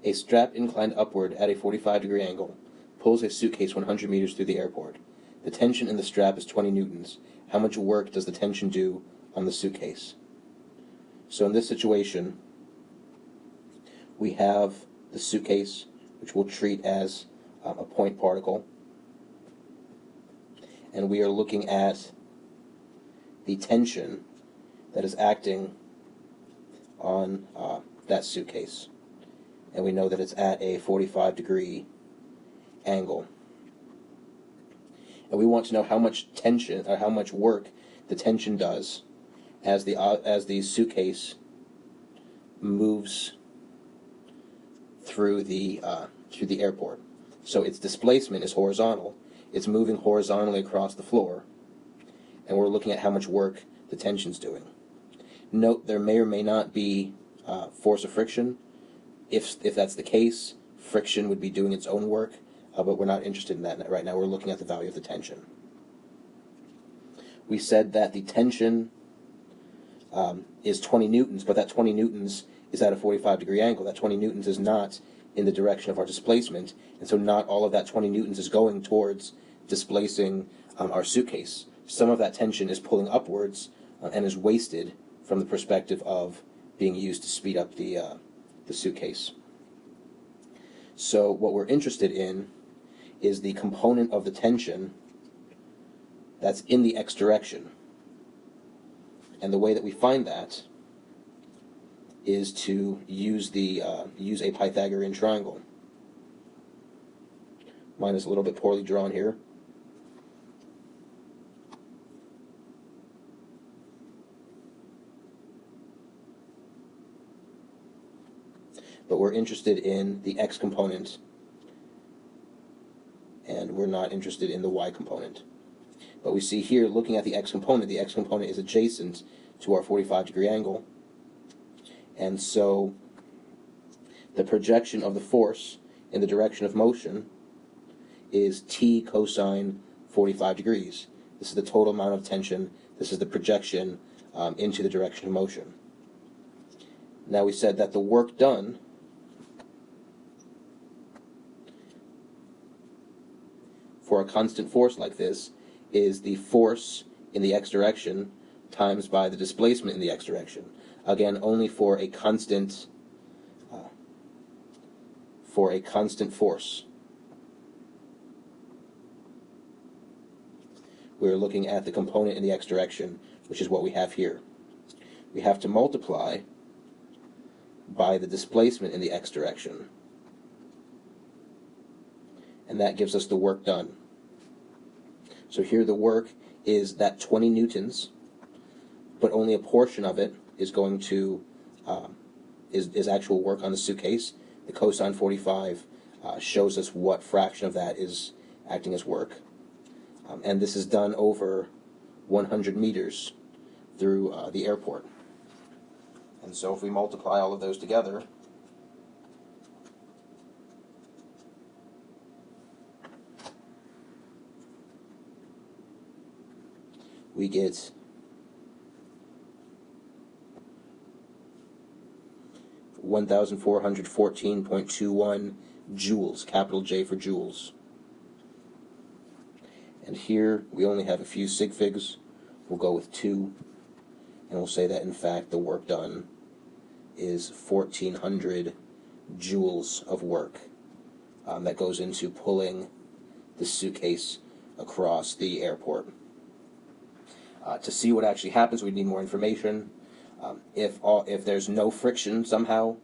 A strap inclined upward at a 45-degree angle pulls a suitcase 100 meters through the airport. The tension in the strap is 20 newtons. How much work does the tension do on the suitcase? So in this situation, we have the suitcase, which we'll treat as a point particle, and we are looking at the tension that is acting on that suitcase. And we know that it's at a 45-degree angle. And we want to know how much tension, or how much work the tension does as the suitcase moves through the airport. So its displacement is horizontal. It's moving horizontally across the floor, and we're looking at how much work the tension's doing. Note there may or may not be force of friction. If that's the case, friction would be doing its own work, but we're not interested in that right now. We're looking at the value of the tension. We said that the tension is 20 newtons, but that 20 newtons is at a 45-degree angle. That 20 newtons is not in the direction of our displacement, and so not all of that 20 newtons is going towards displacing our suitcase. Some of that tension is pulling upwards and is wasted from the perspective of being used to speed up the suitcase. So what we're interested in is the component of the tension that's in the x direction. And the way that we find that is to use a Pythagorean triangle. Mine is a little bit poorly drawn here. But we're interested in the x component, and we're not interested in the y component. But we see here, looking at the x component is adjacent to our 45-degree angle, and so the projection of the force in the direction of motion is t cosine 45 degrees. This is the total amount of tension. This is the projection into the direction of motion. Now we said that the work done for a constant force like this is the force in the x direction times by the displacement in the x direction. Again, only for a constant force. We're looking at the component in the x direction, which is what we have here. We have to multiply by the displacement in the x direction, and that gives us the work done. So here the work is that 20 newtons, but only a portion of it is going to is actual work on the suitcase. The cosine 45 shows us what fraction of that is acting as work, and this is done over 100 meters through the airport. And so if we multiply all of those together, we get 1,414.21 joules, capital J for joules. And here we only have a few sig figs. We'll go with 2, and we'll say that in fact the work done is 1,400 joules of work that goes into pulling the suitcase across the airport. To see what actually happens, we need more information. If there's no friction somehow,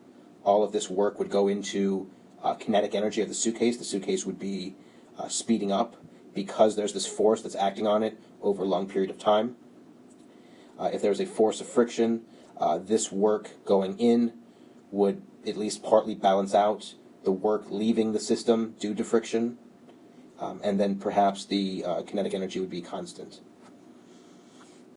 all of this work would go into kinetic energy of the suitcase. The suitcase would be speeding up because there's this force that's acting on it over a long period of time. If there's a force of friction, this work going in would at least partly balance out the work leaving the system due to friction, and then perhaps the kinetic energy would be constant.